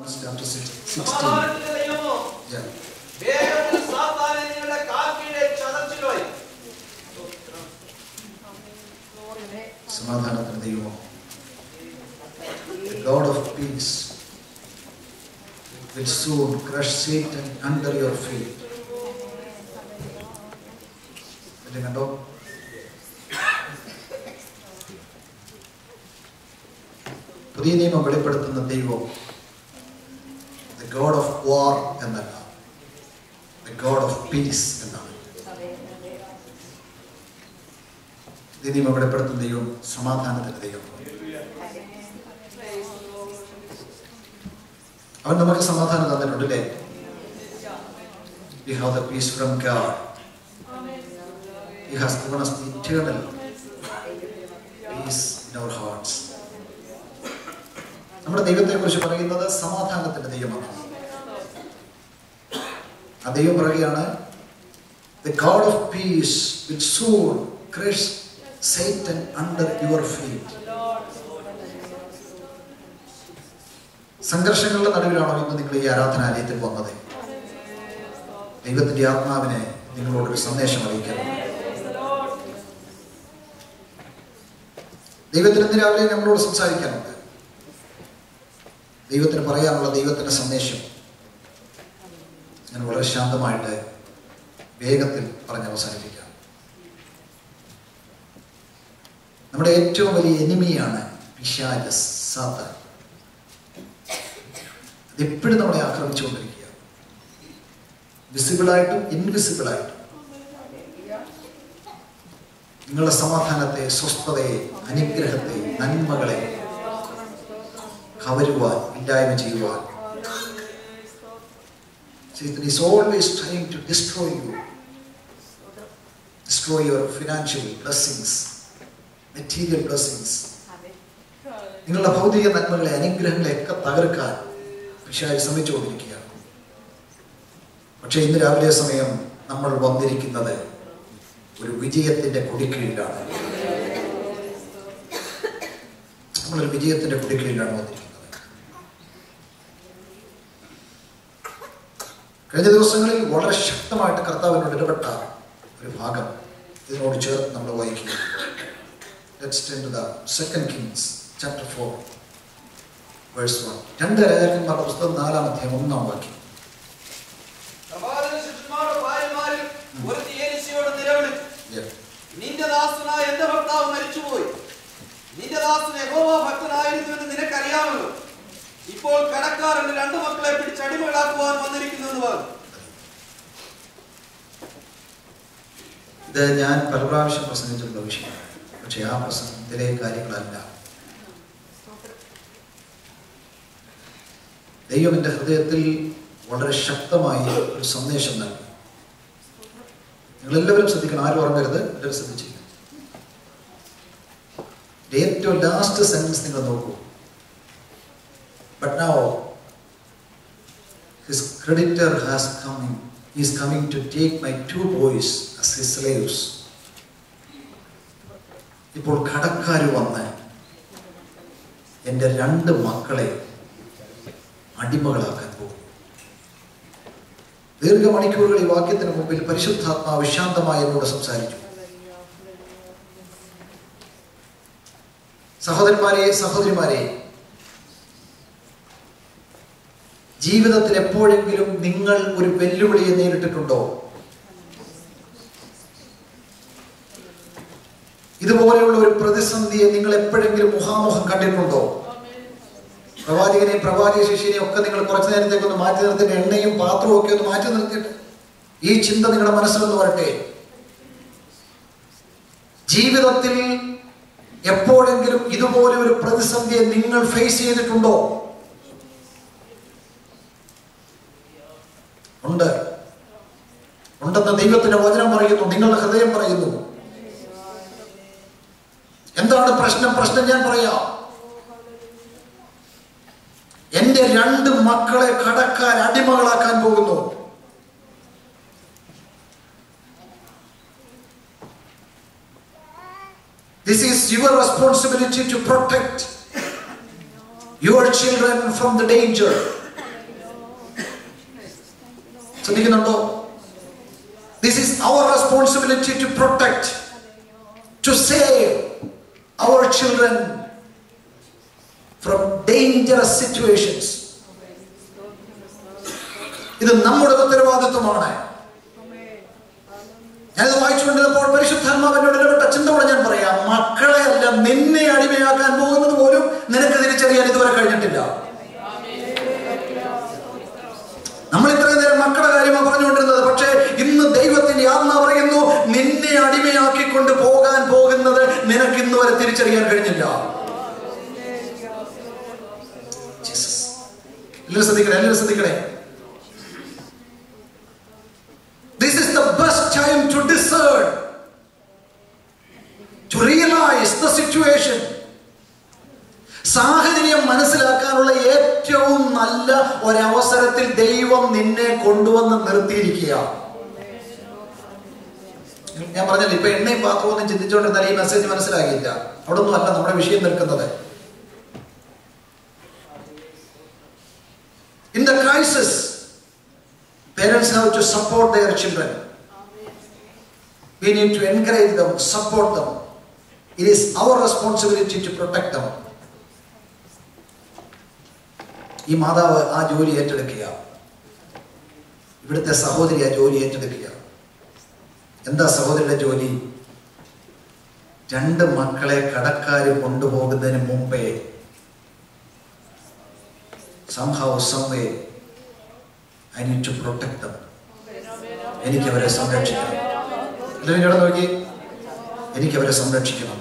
Chapter 16. Yeah. സമാധാനത്തിന് ദൈവം, the God of peace will soon crush Satan under your feet. കണ്ടോ? പുതിയ നിയമം വെളിപ്പെടുത്തുന്ന ദൈവം the God of war എന്നല്ല, the God of peace എന്നാണ്. പുതിയ നിയമം വെളിപ്പെടുത്തുന്ന ദൈവം സമാധാനത്തിന്റെ ദൈവം. അവൻ നമുക്ക് സമാധാനം തന്നിട്ടുണ്ട് അല്ലേ? We have the peace from God. He has given us the eternal peace in our hearts. നമ്മുടെ ദൈവത്തെ കുറിച്ച് പറയുന്നത് സമാധാനത്തിന്റെ ദൈവമാണ്. ആ ദൈവം പറയുകയാണ്, the God of peace will soon crush Satan under your feet. സംഘർഷങ്ങളുടെ നടുവിലാണോ ഇന്ന് നിങ്ങൾ ഈ ആരാധനാലയത്തിൽ വന്നത്? ദൈവത്തിന്റെ ആത്മാവിനെ നിങ്ങളോടൊരു സന്ദേശം അറിയിക്കണം. ദൈവത്തിന് ഇന്ന് രാവിലെ നമ്മളോട് സംസാരിക്കാനുണ്ട്. ദൈവത്തിന് പറയാനുള്ള ദൈവത്തിന്റെ സന്ദേശം ഞാൻ വളരെ ശാന്തമായിട്ട് വേഗത്തിൽ പറഞ്ഞ് അവസാനിപ്പിക്കാം. നമ്മുടെ ഏറ്റവും വലിയ എനിമിയാണ് പിശാച്, സാത്താൻ. അതെപ്പോഴും നമ്മളെ ആക്രമിച്ചുകൊണ്ടിരിക്കുക, വിസിബിളായിട്ടും ഇൻവിസിബിളായിട്ടും. നിങ്ങളുടെ സമാധാനത്തെ, സ്വസ്ഥതയെ, അനുഗ്രഹത്തെ, നന്മകളെ കവരുവാൻ, ഇല്ലായ്മ ചെയ്യുവാൻ Satan is always trying to destroy you, destroy your financial blessings, material blessings. നിങ്ങളുടെ ഭൗതിക നന്മകളെ, അനുഗ്രഹങ്ങളെ ഒക്കെ തകർക്കാൻ പിശാച് ശ്രമിച്ചുകൊണ്ടിരിക്കുകയാണ്. പക്ഷെ ഇന്ന് രാവിലെ സമയം നമ്മൾ വന്നിരിക്കുന്നത് ഒരു വിജയത്തിന്റെ കൊടിക്കീഴിലാണ്. നമ്മളൊരു വിജയത്തിന്റെ കൊടിക്കീഴിലാണ് വന്നിരിക്കുന്നത്. കഴിഞ്ഞ ദിവസങ്ങളിൽ വളരെ ശക്തമായിട്ട് കർത്താവിനോട് ഇടപെട്ട ഒരു ഭാഗം ഇതിനോട് ചേർത്ത് നമ്മൾ വായിക്കുക. Let's turn to the 2 Kings chapter 4 verse 1. 2 രാജാക്കന്മാരുടെ പുസ്തകം 4-ാം അധ്യായം 1-ാം വാക്യം. നിന്റെ ദാസനായ എന്റെ ഭർത്താവ് മരിച്ചുപോയി. നിന്റെ ദാസൻ യഹോവ ഭക്തനായിരുന്നുവെന്ന് നിനക്കറിയാമല്ലോ. ഇപ്പോൾ കടക്കാർ എന്റെ 2 മക്കളെ പിടിച്ച് അടിമകളാക്കുവാൻ വന്നിരിക്കുന്നു എന്ന് പറഞ്ഞു. ഇത് ഞാൻ പല പ്രാവശ്യം പ്രസംഗിച്ചിട്ടുള്ള വിഷയമാണ്. പക്ഷെ ആ പ്രസംഗത്തിലെ കാര്യങ്ങളല്ല. ദൈവം എൻ്റെ ഹൃദയത്തിൽ വളരെ ശക്തമായി ഒരു സന്ദേശം നൽകി. നിങ്ങളെല്ലാവരും ശ്രദ്ധിക്കണം, ആരും ഉറങ്ങരുത്, എല്ലാവരും ശ്രദ്ധിച്ചിരിക്കണം. ഏറ്റവും ലാസ്റ്റ് സെന്റൻസ് നിങ്ങൾ നോക്കൂ. But now his creditor has coming. He is coming to take my 2 boys as his slaves. ഇപ്പോൾ കടക്കാർ വന്ന് എൻ്റെ 2 മക്കളെ അടിമകളാക്കാൻ പോകും. ദീർഘമണിക്കൂറുകൾ ഈ വാക്യത്തിന് മുമ്പിൽ പരിശുദ്ധാത്മാവ് ശാന്തമായി എന്നോട് സംസാരിച്ചു. സഹോദരന്മാരെ, സഹോദരിമാരെ, ജീവിതത്തിൽ എപ്പോഴെങ്കിലും നിങ്ങൾ ഒരു വെല്ലുവിളിയെ നേരിട്ടിട്ടുണ്ടോ? ഇതുപോലെയുള്ള ഒരു പ്രതിസന്ധിയെ നിങ്ങൾ എപ്പോഴെങ്കിലും മുഖാമുഖം കണ്ടിട്ടുണ്ടോ? പ്രവാചകനെ, പ്രവാചക ശിഷ്യനെ ഒക്കെ നിങ്ങൾ കുറച്ചു നേരത്തേക്ക് ഒന്ന് മാറ്റി നിർത്തിയിട്ട്, എണ്ണയും പാത്രവും ഒക്കെ ഒന്ന് മാറ്റി നിർത്തിയിട്ട് ഈ ചിന്ത നിങ്ങളുടെ മനസ്സിലൊന്ന് വരട്ടെ. ജീവിതത്തിൽ എപ്പോഴെങ്കിലും ഇതുപോലെ ഒരു പ്രതിസന്ധിയെ നിങ്ങൾ ഫേസ് ചെയ്തിട്ടുണ്ടോ? ഉണ്ടെന്ന് ദൈവത്തിന്റെ വചനം പറയുന്നു, നിങ്ങളുടെ ഹൃദയം പറയുന്നു. എന്താണ് പ്രശ്നം ഞാൻ പറയാം. എന്റെ 2 മക്കളെ കടക്കാർ അടിമകളാക്കാൻ പോകുന്നു. This is your responsibility to protect your children from the danger. ശ്രദ്ധിക്കുന്നുണ്ടോ? This is our responsibility to protect, to save our children from dangerous situations. ഇത് നമ്മുടെ ഉത്തരവാദിത്വമാണ്. ഞാനിത് വായിച്ചുകൊണ്ടിരുന്നപ്പോൾ പരിശുദ്ധാത്മാവിനോട് ഇടപെട്ട ചിന്തയോടെ ഞാൻ പറയാം, മക്കളെ അല്ല നിന്നെ അടിമയാക്കാൻ പോകുന്നത് പോലും നിനക്ക് തിരിച്ചറിയാൻ ഇതുവരെ കഴിഞ്ഞിട്ടില്ല. നമ്മൾ ഇത്രയും നേരം മക്കളുടെ കാര്യമാണ് പറഞ്ഞുകൊണ്ടിരുന്നത്. പക്ഷേ ഇന്ന് ദൈവത്തിന്റെ ആത്മാവ് പറയുന്നു, നിന്നെ അടിമയാക്കിക്കൊണ്ട് പോകാൻ പോകുന്നത് നിനക്ക് ഇന്ന് വരെ തിരിച്ചറിയാൻ കഴിഞ്ഞില്ല. എല്ലാവരും ശ്രദ്ധിക്കണേ, എല്ലാവരും ശ്രദ്ധിക്കണേ. This is the best time to discern, to realize the situation. സാഹചര്യം മനസ്സിലാക്കാനുള്ള ഏറ്റവും നല്ല ഒരവസരത്തിൽ ദൈവം നിന്നെ കൊണ്ടുവന്ന് നിർത്തിയിരിക്കുക. ഞാൻ പറഞ്ഞല്ലോ, ഇപ്പൊ എണ്ണയും പാത്രമൊന്നും ചിന്തിച്ചുകൊണ്ടിരുന്നാൽ ഈ മെസ്സേജ് മനസ്സിലാകില്ല. അവിടെ ഒന്നും അല്ല നമ്മുടെ വിഷയം നിൽക്കുന്നത്. In the crisis, parents have to support their children. We need to encourage them, support them. It is our responsibility to protect them. ഈ മാതാവ് ആ ജോലി ഏറ്റെടുക്കുക. ഇവിടുത്തെ സഹോദരി ആ ജോലി ഏറ്റെടുക്കുക. എന്താ സഹോദരിയുടെ ജോലി? 2 മക്കളെ കടക്കാർ കൊണ്ടുപോകുന്നതിന് മുമ്പേ somehow, some way, I need to protect them. എനിക്ക് അവരെ സംരക്ഷിക്കണം. എല്ലാവരും കേട്ടോ നോക്കി, എനിക്ക് അവരെ സംരക്ഷിക്കണം.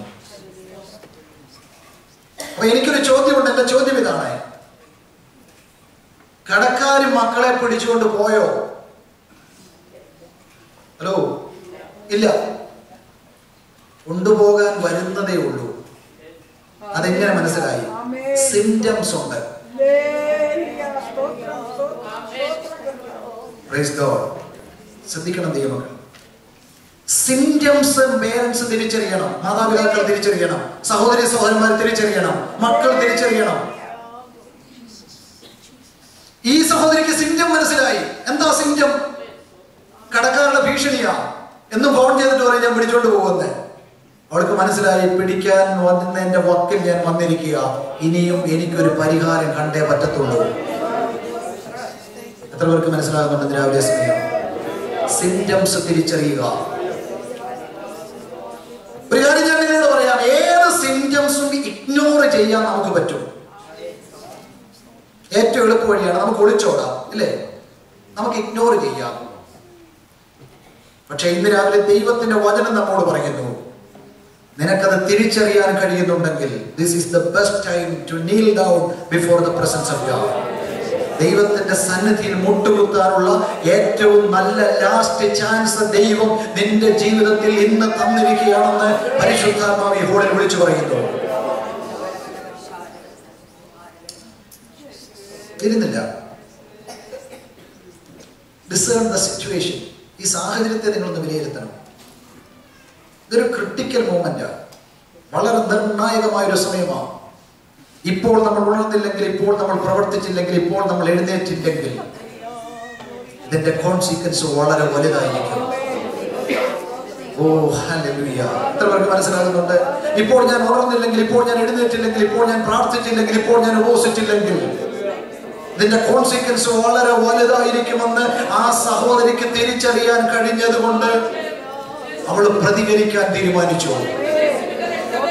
അപ്പൊ എനിക്കൊരു ചോദ്യമുണ്ട്. എന്റെ ചോദ്യം ഇതാണ്, കടക്കാർ മക്കളെ പിടിച്ചുകൊണ്ട് പോയോ? ഹലോ, ഇല്ല. കൊണ്ടുപോകാൻ വരുന്നതേ ഉള്ളൂ. അതെങ്ങനെ മനസ്സിലായി? സിംറ്റംസ് ഉണ്ട്. Praise God. ശ്രദ്ധിക്കണം ദൈവമക്കൾ. സിംറ്റംസ് പേരൻസ് തിരിച്ചറിയണം, മാതാപിതാക്കൾ തിരിച്ചറിയണം, സഹോദരി സഹോദരന്മാർ തിരിച്ചറിയണം, മക്കൾ തിരിച്ചറിയണം. ഈ സഹോദരിക്ക് സിംറ്റം മനസ്സിലായി. എന്താ സിംറ്റം? കടക്കാരുടെ ഭീഷണിയാ. എന്നും ഫോൺ ചെയ്തിട്ട് പറയും ഞാൻ പിടിച്ചോണ്ട് പോകുന്നേ. അവൾക്ക് മനസ്സിലായി, പിടിക്കാൻ വന്നതിന്റെ വക്കിൽ ഞാൻ വന്നിരിക്കുക, ഇനിയും എനിക്കൊരു പരിഹാരം കണ്ടേ പറ്റത്തുള്ളൂ. എത്ര പേർക്ക് മനസ്സിലാകുന്നുണ്ട് രാവിലെ സമയം? സിംറ്റംസ് തിരിച്ചറിയുക. ഒരു കാര്യം ഞാൻ നിങ്ങളോട് പറയാം, ഏത് സിംറ്റംസും ഇഗ്നോർ ചെയ്യാൻ നമുക്ക് പറ്റും. ഏറ്റവും എളുപ്പ വഴിയാണ്, നമുക്ക് ഒളിച്ചോടാം, ഇല്ലേ? നമുക്ക് ഇഗ്നോർ ചെയ്യാം. പക്ഷെ ഇന്ന് രാവിലെ ദൈവത്തിന്റെ വചനം നമ്മോട് പറയുന്നു, നിനക്കത് തിരിച്ചറിയാൻ കഴിയുന്നുണ്ടെങ്കിൽ this is the best time to kneel down before the presence of God. ദൈവത്തിന്റെ സന്നിധിയിൽ മുട്ടുകുത്താനുള്ള ഏറ്റവും നല്ല ലാസ്റ്റ് ചാൻസ് ദൈവം നിന്റെ ജീവിതത്തിൽ ഇന്ന് തന്നിരിക്കുകയാണെന്ന് പരിശുദ്ധാത്മാവ് ഈ ഹോളിൽ വിളിച്ചു പറയുന്നു. ഇരുന്നില്ല. Discern the situation. ഈ സാഹചര്യത്തെ നിങ്ങളൊന്ന് വിലയിരുത്തണം. ഇതൊരു ക്രിട്ടിക്കൽ മൂമെന്റാണ്. വളരെ നിർണായകമായ ഒരു സമയമാണ്. ഇപ്പോൾ നമ്മൾ ഉണർന്നില്ലെങ്കിൽ, ഇപ്പോൾ നമ്മൾ പ്രവർത്തിച്ചില്ലെങ്കിൽ, ഇപ്പോൾ നമ്മൾ എഴുന്നേറ്റില്ലെങ്കിൽ ഇതിന്റെ കോൺസിക്വൻസ് വളരെ വലുതായിരിക്കും. ഓ ഹല്ലേലൂയ. എത്ര പേർക്ക് മനസ്സിലാകുന്നുണ്ട്? ഇപ്പോൾ ഞാൻ ഉണർന്നില്ലെങ്കിൽ, ഇപ്പോൾ ഞാൻ എഴുന്നേറ്റില്ലെങ്കിൽ, ഇപ്പോൾ ഞാൻ പ്രാർത്ഥിച്ചില്ലെങ്കിൽ, ഇപ്പോൾ ഞാൻ ഉപവസിച്ചില്ലെങ്കിൽ ഇതിന്റെ കോൺസിക്വൻസ് വളരെ വലുതായിരിക്കുമെന്ന് ആ സഹോദരിക്ക് തിരിച്ചറിയാൻ കഴിഞ്ഞത് കൊണ്ട് അവൾ പ്രതികരിക്കാൻ തീരുമാനിച്ചു.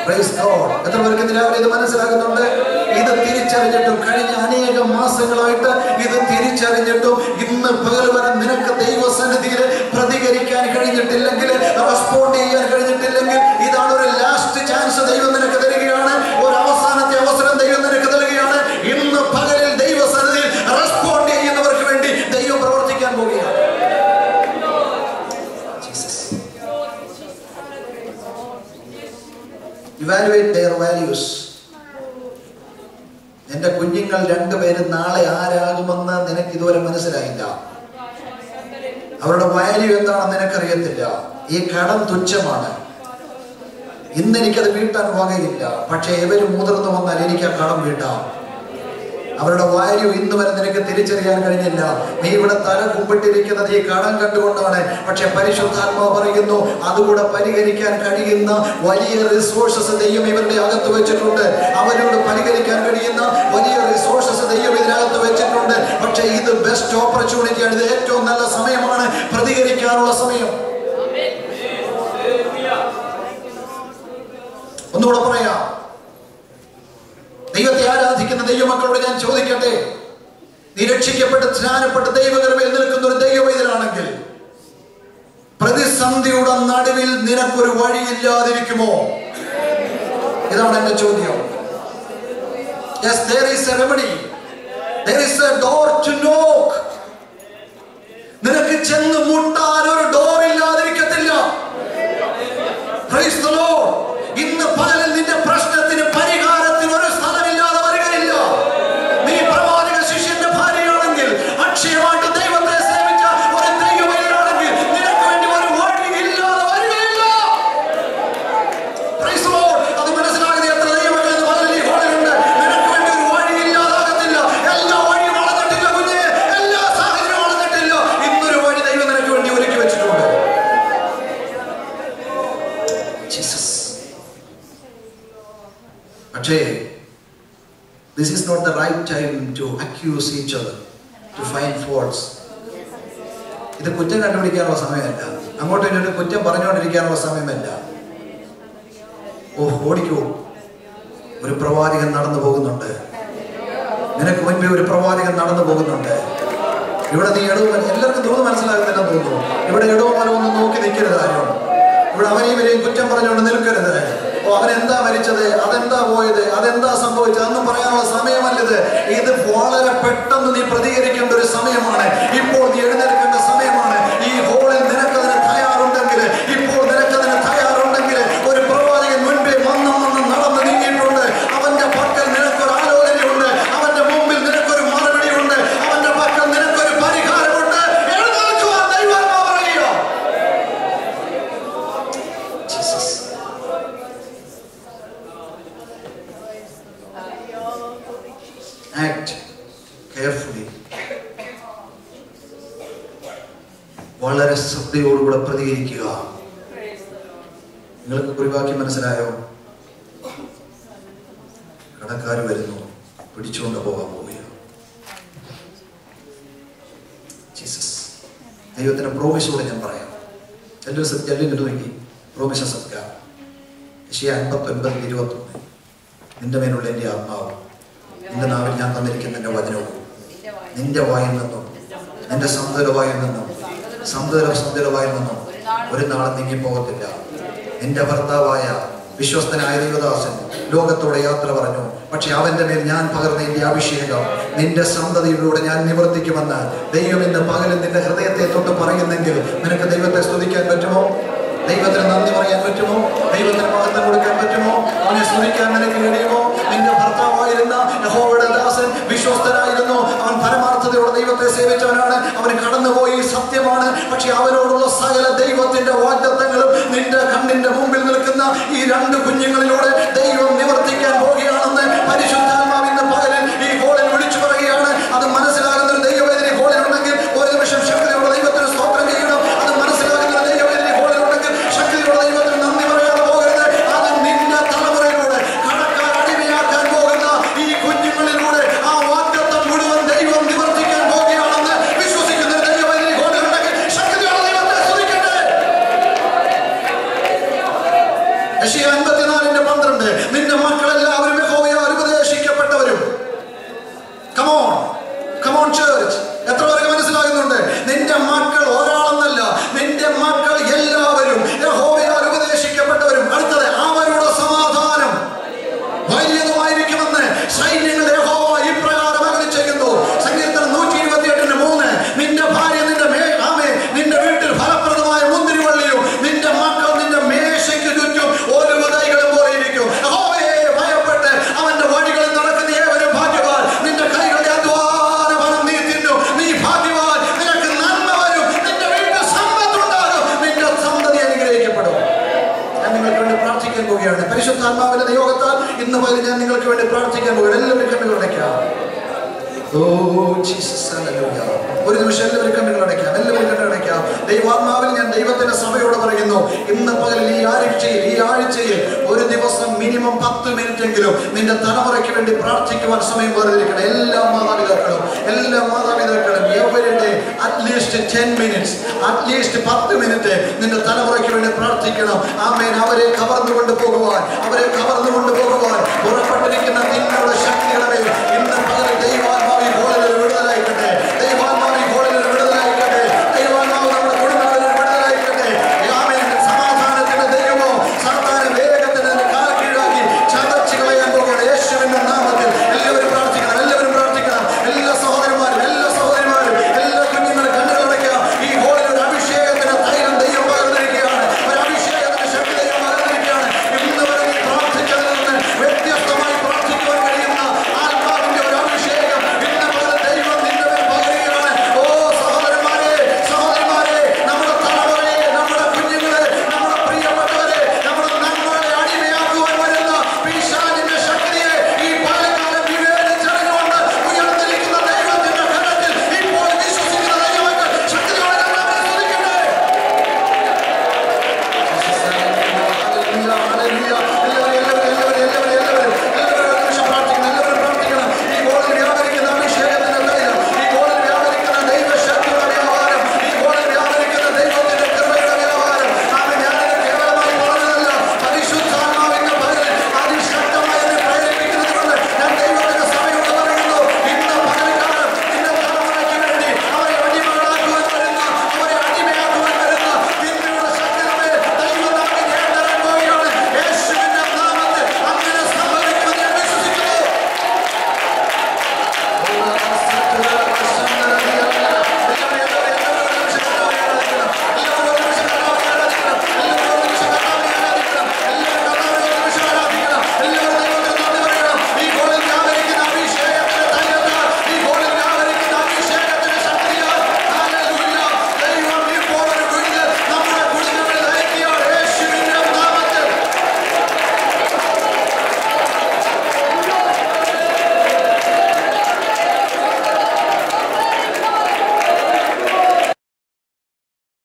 Praise God. എത്ര പേർക്ക് രാവിലെ ഇത് മനസ്സിലാകുന്നുണ്ട്? ഇത് തിരിച്ചറിഞ്ഞിട്ടും കഴിഞ്ഞ അനേകം മാസങ്ങളായിട്ട് ഇത് തിരിച്ചറിഞ്ഞിട്ടും ഇന്ന് പകൽ വരെ നിനക്ക് ദൈവസന്നിധിയിൽ പ്രതികരിക്കാൻ കഴിഞ്ഞിട്ടില്ലെങ്കിൽ, റെസ്പോണ്ട് ചെയ്യാൻ കഴിഞ്ഞിട്ടില്ലെങ്കിൽ, ഇതാണ് ഒരു ലാസ്റ്റ് ചാൻസ് ദൈവം നിനക്ക് തരികയാണ്. ഒരു അവസാനത്തെ അവസരം ദൈവം നിനക്ക് തരികയാണ്. ഇന്ന് പകലിൽ ദൈവസന്നിധിയിൽ റെസ്പോണ്ട് ചെയ്യുന്നവർക്ക് വേണ്ടി ദൈവം പ്രവർത്തിക്കാൻ പോവുകയാണ്. Evaluate their values. എന്റെ കുഞ്ഞുങ്ങൾ 2 പേരും നാളെ ആരാകുമെന്ന് നിനക്ക് ഇതുവരെ മനസ്സിലായില്ല. അവരുടെ വാല്യൂ എന്താണെന്ന് നിനക്കറിയത്തില്ല. ഈ കടം തുച്ഛമാണ്. ഇന്ന് എനിക്കത് വീട്ടാൻ വകയില്ല. പക്ഷെ ഇവര് മുതിർന്നു വന്നാൽ എനിക്ക് ആ കടം വീട്ടാം. അവരുടെ വാല്യൂ ഇന്ന് വരെ നിനക്ക് തിരിച്ചറിയാൻ കഴിഞ്ഞില്ല. നീ ഇവിടെ തല കുമ്പിട്ടിരിക്കുന്നത് ഈ കടം കണ്ടുകൊണ്ടാണ്. പക്ഷെ പരിശുദ്ധാത്മാവ് പറയുന്നു, അതുകൂടെ പരിഹരിക്കാൻ കഴിയുന്ന വലിയ റിസോഴ്സസ് ദൈവം ഇവരുടെ അകത്ത് വെച്ചിട്ടുണ്ട്. അവരോട് പരിഹരിക്കാൻ കഴിയുന്ന വലിയ റിസോഴ്സസ് ദൈവം ഇതിനകത്ത് വെച്ചിട്ടുണ്ട്. പക്ഷെ ഇത് ബെസ്റ്റ് ഓപ്പർച്യൂണിറ്റിയാണ്. ഇത് ഏറ്റവും നല്ല സമയമാണ്, പ്രതികരിക്കാനുള്ള സമയം. ഒന്നുകൂടെ പറയാം, ദൈവത്തെ ആരാധിക്കുന്ന ദൈവമക്കളോട് ഞാൻ ചോദിക്കട്ടെ, നീ രക്ഷിക്കപ്പെട്ട് സ്നാനപ്പെട്ട് ദൈവകൃപയിൽ നിൽക്കുന്ന ഒരു ദൈവവൈദ്യനാണെങ്കിൽ പ്രതിസന്ധിയുടെ നടുവിൽ നിനക്കൊരു വഴിയില്ലാതിരിക്കുമോ? ഇതാണ് എന്റെ ചോദ്യം. Yes, there is a remedy. There is a door to knock. നിനക്ക് ചെന്ന് മുട്ടാൻ ഒരു ഡോർ ഇല്ലാതിരിക്കത്തില്ല. Praise the Lord. ഇന്ന് പകലിൽ നിന്റെ പ്രശ്നത്തിന് പരിഹാരത്തിന് ഒരു സ്ഥലമില്ലാതെ വരികയില്ല. നീ പ്രവാചക ശിഷ്യന്റെ ഭാര്യയാണെങ്കിൽ, അക്ഷയമായിട്ട് ദൈവത്തെ സേവിച്ച ഒരു ദൈവവൈദ്യനാണെങ്കിൽ നിനക്ക് വേണ്ടി ഒരു വഴി ഇല്ലാതെ വരികയില്ല. Praise the Lord. അത് മനസ്സിലാകുന്ന എത്ര ദൈവമക്കൾ ഇന്ന് പകലിൽ ഈ ഹോളിലുണ്ട്. നിനക്ക് വേണ്ടി ഒരു വഴി ഇല്ലാതാകത്തില്ല. എല്ലാ വഴിയും വളർന്നിട്ടില്ല കുഞ്ഞെ, എല്ലാ സാഹചര്യവും വളർന്നിട്ടില്ല. ഇന്നൊരു വഴി ദൈവം നിനക്ക് വേണ്ടി ഒരുക്കി വെച്ചിട്ടുണ്ട്. ജീസസ്. പക്ഷേ this is not the right time to accuse each other, to find faults. ഇത് കുറ്റം കണ്ടുപിടിക്കാനുള്ള സമയമല്ല. അങ്ങോട്ടും ഇങ്ങോട്ടും കുറ്റം പറഞ്ഞുകൊണ്ടിരിക്കാനുള്ള സമയമല്ല. ഓടിക്കൂ, ഒരു പ്രവാചകൻ നടന്നു പോകുന്നുണ്ട്. നിനക്ക് മുൻപേ ഒരു പ്രവാചകൻ നടന്നു പോകുന്നുണ്ട്. ഇവിടെ നീ ഇടവും എല്ലാവർക്കും തോന്നുന്നു, മനസ്സിലാകുന്നില്ലെന്ന് തോന്നുന്നു. ഇവിടെ ഇടവും മലമൊന്നും നോക്കി നിൽക്കരുത് ആരും. ഇവിടെ അവനെയും ഇവരെയും കുറ്റം പറഞ്ഞുകൊണ്ട് നിൽക്കരുത്. അവനെന്താ മരിച്ചത്, അതെന്താ പോയത്, അതെന്താ സംഭവിച്ചത് അതൊന്നും പറയാനുള്ള സമയമല്ലത്. ഇത് വളരെ പെട്ടെന്ന് നീ പ്രതികരിക്കേണ്ട ഒരു സമയമാണ്. ഇപ്പോൾ നീ എഴുന്നേൽക്കേണ്ട സമയമാണ്. ഈ ഹോളിൽ നിനക്കതിന് തയ്യാറുണ്ടെങ്കിൽ, ഇപ്പോൾ നിനക്കതിന് തയ്യാറുണ്ടെങ്കിൽ, ഒരു പ്രവാചകൻ മുൻപേ വന്ന് നടന്ന് നീങ്ങിയിട്ടുണ്ട്. അവന്റെ പക്കൽ നിനക്കൊരു ആലോചനയുണ്ട്. അവന്റെ മുമ്പിൽ നിനക്കൊരു മറുപടിയുണ്ട്. അവന്റെ പക്കൽ നിനക്കൊരു പരിഹാരമുണ്ട്. എഴുന്നേൽക്കുവാൻ ദൈവാത്മാവ് പറയുക. ജീസസ്. Act carefully. വളരെ ശ്രദ്ധയോടുകൂടെ പ്രതികരിക്കുക. നിങ്ങൾക്ക് കുറിവാക്കി മനസ്സിലായോ? കടക്കാർ വരുന്നു, പിടിച്ചുകൊണ്ട് പോകാൻ പോവുകയാണ്. ജീസസ്. ദൈവത്തിന്റെ പ്രോമിസോടെ ഞാൻ പറയാം. എല്ലാവരും നോക്കി പ്രോമിസ സത്യ. യെശയ്യാ 59:21. നിന്റെ മേലുള്ള എൻ്റെ ആത്മാവ്, നിന്റെ നാവിൽ ഞാൻ തന്നിരിക്കുന്ന എൻ്റെ വചനവും നിന്റെ വായിൽ നിന്നും, നിന്റെ സന്തതവായിൽ നിന്നും ഒരു നാളും നീങ്ങിപ്പോകത്തില്ല. നിന്റെ ഭർത്താവായ വിശ്വസ്തനായ ദൈവദാസൻ ലോകത്തോടെ യാത്ര പറഞ്ഞു. പക്ഷെ അവന്റെ മേൽ ഞാൻ പകർന്ന എന്റെ അഭിഷേകം നിന്റെ സന്തതിയിലൂടെ ഞാൻ നിവർത്തിക്കുമെന്ന് ദൈവം ഇന്ന് പകലും നിന്റെ ഹൃദയത്തെ തൊട്ട് പറയുന്നെങ്കിൽ നിനക്ക് ദൈവത്തെ സ്തുതിക്കാൻ പറ്റുമോ? ദൈവത്തിന് നന്ദി പറയാൻ പറ്റുമോ? ദൈവത്തിന് മഹത്വം കൊടുക്കാൻ പറ്റുമോ? അവനെ സ്തുതിക്കാൻ നിനക്ക് കഴിയുമോ? നിന്റെ ഭർത്താവായിരുന്ന യഹോവയുടെ ദാസൻ വിശ്വസ്തനായിരുന്നു. അവൻ പരമാർത്ഥതയോടെ ദൈവത്തെ സേവിച്ചവനാണ്. അവന് കടന്നുപോയി, സത്യമാണ്. പക്ഷെ അവനോടുള്ള സകല ദൈവത്തിന്റെ വാഗ്ദത്തങ്ങളും നിന്റെ കണ്ണിന്റെ മുമ്പിൽ നിൽക്കുന്ന ഈ രണ്ട് കുഞ്ഞുങ്ങളിലൂടെ ദൈവം നിവർത്തിക്കാൻ പോകുകയാണെന്ന് പരിശുദ്ധാത്മാവ് ഇന്ന് പകലിൽ ഈ ഹോളിൽ വിളിച്ചു പറയുകയാണ്. അത് മനസ്സിലാകുന്ന ഒരു ദൈവവേദന ഹോളിലുണ്ടെങ്കിൽ ഒരു നിമിഷം ശക്തിയോടെ ദൈവത്തിന് സ്തോത്രം ചെയ്യണം. അത് മനസ്സിലാകുന്ന ഒരു ദൈവവേദന ഹോളിലുണ്ടെങ്കിൽ ശക്തിയോടെ ദൈവത്തിന് നന്ദി പറയാതെ പോകരുത്. അത് നിന്റെ തലമുറയിലൂടെ കടക്കാർ അടിമയാക്കാൻ പോകുന്ന ഈ കുഞ്ഞുങ്ങളിലൂടെ ആ വാഗ്ദത്തം മുഴുവൻ ദൈവം നിവർത്തിക്കാൻ പോകുകയാണെന്ന് വിശ്വസിക്കുന്ന ഒരു ദൈവവേദന ഹോളിലുണ്ടെങ്കിൽ ശക്തിയോടെ ദൈവത്തെ സ്തുതിക്കട്ടെ. യെശയ്യാ 54:12. നിന്റെ മക്കളെല്ലാവരും യഹോവയാൽ ഉപദേശിക്കപ്പെട്ടവരും. Come on church. എത്ര പേർക്ക് മനസ്സിലാകുന്നുണ്ട്? നിന്റെ മക്കൾ ഒരാളെന്നല്ല, നിന്റെ മക്കൾ എല്ലാവരും യഹോവയാൽ ഉപദേശിക്കപ്പെട്ടവരും. അടുത്തത്, അവരുടെ സമാധാനം വലിയതുമായിരിക്കുമെന്ന് സൈന്യങ്ങളുടെ യഹോവ ഇപ്രകാരം അരുളിച്ചെയ്യുന്നു. സങ്കീർത്തനം 128:3. നിന്റെ ഭാര്യ നിന്റെ വീട്ടിൽ ഫലപ്രദമായ മുന്തിരിവള്ളിയും നിന്റെ മക്കൾ നിന്റെ മേശയ്ക്ക് ചുറ്റും ഒരു വിതൈകളും പോലെ ഇരിക്കും. യഹോവയെ ഭയപ്പെട്ട് അവന്റെ വഴികളിൽ നടക്കുന്ന ഏവരും ഭാഗ്യവാൻ. നിന്റെ കൈകളുടെ അധ്വാന ഫലം നീ തിന്നും. ഒരു നിമിഷം എല്ലാവരും കണ്ണുകൾ അടയ്ക്കാം, എല്ലാവരും കണ്ണുകൾ അടയ്ക്കാം. ദൈവാത്മാവിൽ ഞാൻ ദൈവത്തിന്റെ സഭയോട് പറയുന്നു, ഇന്ന് പകൽ ഈ ആഴ്ചയിൽ ഒരു ദിവസം മിനിമം 10 മിനിറ്റ് എങ്കിലും നിന്റെ തലമുറയ്ക്ക് വേണ്ടി പ്രാർത്ഥിക്കുവാൻ സമയം വേർതിരിക്കണം. എല്ലാ മാതാപിതാക്കളും everyday at least 10 minutes, at least 10 minute നിന്റെ തലമുറയ്ക്ക് വേണ്ടി പ്രാർത്ഥിക്കണം. ആമേൻ. അവരെ കവർന്നുകൊണ്ട് പോകുവാൻ പുറപ്പെട്ടിരിക്കുന്ന നിങ്ങളുടെ ശക്തികളെ ഇന്ന് പകൽ ദൈവാത്മാവി ഹോളിൽ വിടുതലായിക്കട്ടെ. ദൈവാത്മാവി ഹോളിൽ വിടുതലായിക്കട്ടെ. ദൈവാത്മാവ് നമ്മുടെ കുടുംബങ്ങളിൽ വിടുതലായിക്കട്ടെ. ആമേൻ. സമാധാനത്തിന്റെ ദൈവമോ സാത്താന വേഗത്തിന് കാൽ കീഴാക്കി ചതച്ചു കളയാൻ പോകുകയാണ് യേശുവിന്റെ നാമത്തിൽ. എല്ലാവരും പ്രാർത്ഥിക്കണം, എല്ലാവരും പ്രാർത്ഥിക്കണം. എല്ലാ സഹോദരന്മാരും എല്ലാ കുഞ്ഞുങ്ങളും കണ്ണുകളടയ്ക്കുക. ഈ ഹോളിൽ ഒരു അഭിഷേകത്തിന്റെ തൈലം ദൈവം പകർന്നിരിക്കുകയാണ്. ഒരു അഭിഷേകത്തിന്റെ ശക്തി ദൈവം പകർന്നിരിക്കുകയാണ്. ഇന്ന് വരെ നീ പ്രാർത്ഥിച്ചതിൽ നിന്ന് വ്യത്യസ്തമായി പ്രാർത്ഥിക്കുവാൻ കഴിയുന്ന ആത്മാവിന്റെ ഒരു അഭിഷേകം ഇന്ന് പകൽ ദൈവം നിന്റെ മേൽ പകരുകയാണ്. ഓ സഹോദരന്മാരെ, നമ്മുടെ തലമുറയെ, നമ്മുടെ കുഞ്ഞുങ്ങളെ, നമ്മുടെ പ്രിയപ്പെട്ടവരെ, നമ്മുടെ നന്മകളെ അടിമയാക്കുവാൻ വരുന്ന പിശാചിന്റെ ശക്തിയെ ഈ പകൽക്കാലം വിവേചിച്ചറിഞ്ഞുകൊണ്ട് ഉയർന്നിരിക്കുന്ന ദൈവത്തിന്റെ കരത്തിൽ ഇപ്പോൾ വിശ്വസിക്കുന്ന ദൈവമക്കൾ ശക്തിയോടെ കർത്താവിനെ സ്തുതിക്കട്ടെ.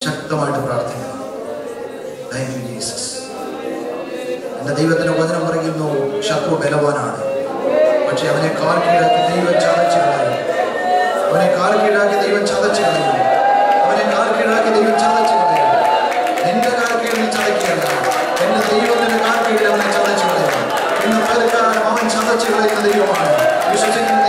ശക്തമായിട്ട് പ്രാർത്ഥിക്കണം. Thank you Jesus. എന്റെ ദൈവത്തിന്റെ വചനം പറയുന്നു, ശത്രു ബലവാനാണ്, പക്ഷെ അവനെ കാൽ കീഴാക്കി ദൈവം ചതച്ചു കളയും. അവനെ കാൽ കീഴാക്കി ദൈവം ചതച്ചു കളയും. നിന്റെ കാൽ കീഴിൽ നീ ചതക്കുകയല്ല, എന്റെ ദൈവത്തിന്റെ കാൽ കീഴിൽ അവനെ ചതച്ചു കളയും. ഇന്ന് പലക്കാലം അവൻ ചതച്ചു കളയുന്ന ദൈവമാണ്. വിശ്വസിക്കുന്ന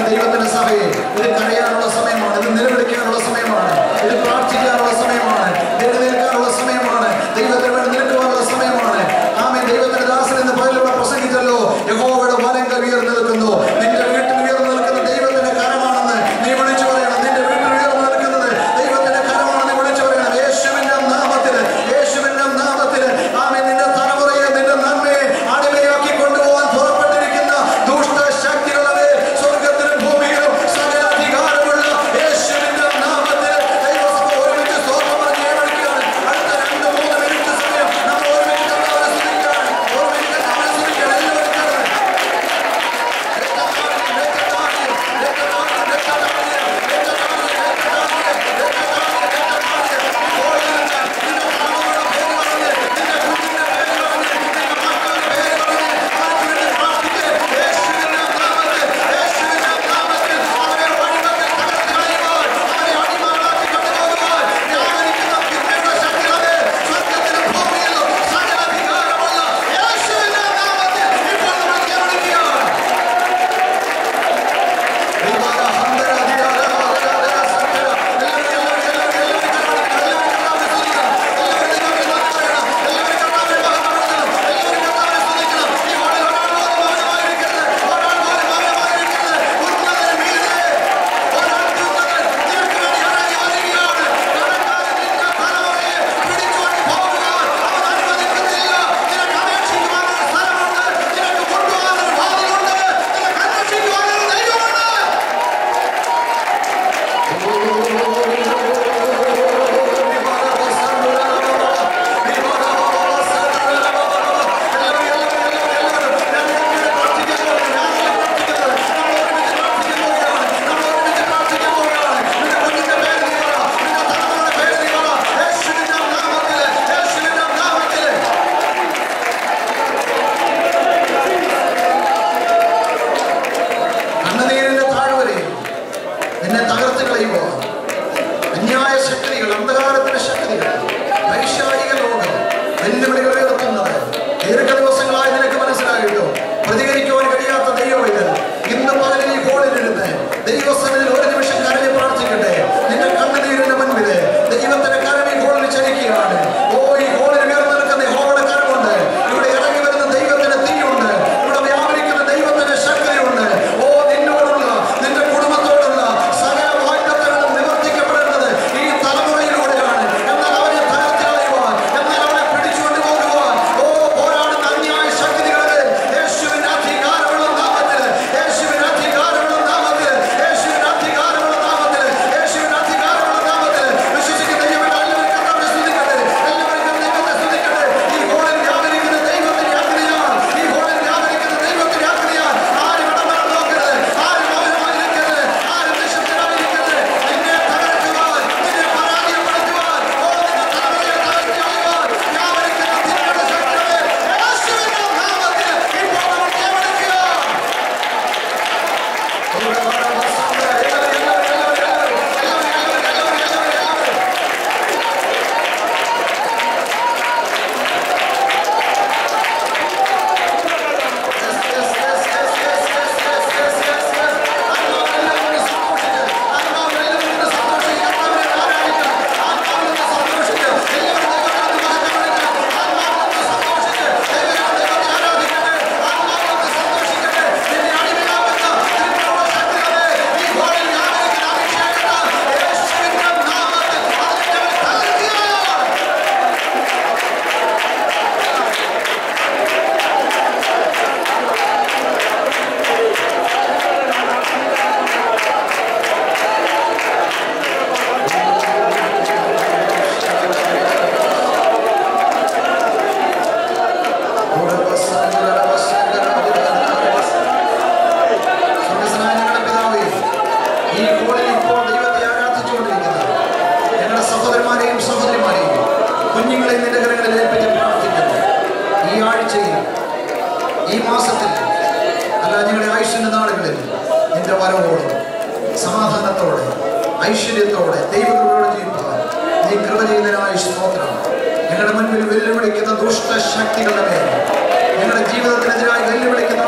ദൈവത്തിന്റെ സഭയെ ഇത് കരയാനുള്ള സമയമാണ്, ഇത് നിലവിളിക്കാനുള്ള സമയമാണ്, ഇത് പ്രാർത്ഥിക്കാനുള്ള സമയമാണ്, എഴുന്നേൽക്കാനുള്ള സമയമാണ്, ദൈവത്തിന് വേണ്ടി നിൽക്കുവാനുള്ള സമയമാണ്. ആമേൻ. ദൈവത്തിന്റെ ദാസൻ എന്ന് പലരുടെ പ്രസംഗിച്ചല്ലോ, യഹോവയുടെ വലങ്കൽ ഉയർന്നു നിൽക്കുന്നു. നിന്റെ വീട്ടിൽ ഉയർന്നു നിൽക്കുന്ന ദൈവത്തിന്റെ കരമാണെന്ന് നീ വിളിച്ചു പറയണം. നിന്റെ വീട്ടിൽ ഉയർന്നു നിൽക്കുന്നത് ദൈവത്തിന്റെ കരമാണെന്ന് വിളിച്ചു പറയണം. യേശുവിന്റെ നാമത്തിൽ ആമേൻ. നിന്റെ തലമുറയെ, നിന്റെ നന്മയെ അടിമയാക്കി കൊണ്ടുപോകാൻ പുറപ്പെട്ടിരിക്കുന്ന ദുഷ്ട ശക്തികളെ സ്വർഗത്തിൽ ദൈവസന്നിധിയിൽ ഒരു നിമിഷം കരഞ്ഞ് പ്രാർത്ഥിക്കട്ടെ. നിന്റെ കണ്ണുനീരിന്റെ മുൻപില് ദൈവത്തിന്റെ കരം ഈ ഹോളിൽ ചലിക്കുകയാണ്. ഓ, ഈ ഹോളിൽ ഉയർന്നു നിൽക്കുന്ന യഹോവയുടെ കരമുണ്ട്. ഇവിടെ ഇറങ്ങി വരുന്ന ദൈവത്തിന്റെ തീയുണ്ട്. ഇവിടെ വ്യാപരിക്കുന്ന ദൈവത്തിന്റെ ശക്തിയുണ്ട്. ഓ, നിന്നോടുള്ള നിന്റെ കുടുംബത്തോടുള്ള സകല വാഗ്ദത്തങ്ങളും നിവർത്തിക്കപ്പെടേണ്ടത് ഈ തലമുറയിലൂടെയാണ്. എന്നാൽ അവരെ തകർത്ത് കളയുവാൻ, എന്നാൽ അവരെ പിടിച്ചുകൊണ്ട് പോകുവാൻ പോരാടുന്ന അന്യായ ശക്തികളെ യേശുവിന്റെ അധികാരമുള്ള നാമത്തിൽ, യേശുവിന്റെ അധികാരമുള്ള നാമത്തിൽ, യേശുവിന്റെ അധികാരമുള്ള നാമത്തിൽ, യേശുവിന്റെ അധികാരമുള്ള നാമത്തിൽ വിശ്വസിക്കുന്ന ദൈവമേ, എല്ലാവരും കർത്താവിനെ സ്തുതിക്കട്ടെ. എല്ലാവരും ദൈവത്തെ സ്തുതിക്കട്ടെ. ഈ ഹോളിൽ വ്യാപരിക്കുന്ന ദൈവത്തിന്റെ അഗ്നിയാണ്. ഈ ഹോളിൽ വ്യാപരിക്കുന്ന ദൈവത്തിന്റെ അഗ്നിയാണ്. ആരും ഇടപെടാൻ നോക്കരുത്. ആരും മൗനമായിരിക്കരുത്. ആരും നിശബ്ദരായിരിക്കരുത്. നിന്നെ തകർക്കുവാൻ, നിന്നെ പരാജയപ്പെടുത്തുവാൻ, നിന്റെ തലമുറയെ തകർത്ത് കളയുവാൻ വ്യാപരിക്കുന്ന തിന്മയുടെ ശക്തികളെ യേശുവിന്റെ നാമത്തിൽ ഇപ്പോൾ നമ്മൾ കീഴടക്കുക. ഈ മാസത്തിൽ അല്ല, ഞങ്ങളുടെ ആയുഷിന്റെ നാളുകളിൽ നിന്റെ വരവോടെ സമാധാനത്തോടെ ഐശ്വര്യത്തോടെ ദൈവകൃപയോടെ ജീവിക്കാൻ നീ കൃപ ചെയ്യുന്നതിനായി സ്തോത്രം. ഞങ്ങളുടെ മുൻപിൽ വെല്ലുവിളിക്കുന്ന ദുഷ്ട ശക്തികളുടെ മേൽ, ഞങ്ങളുടെ ജീവിതത്തിനെതിരായി വെല്ലുവിളിക്കുന്ന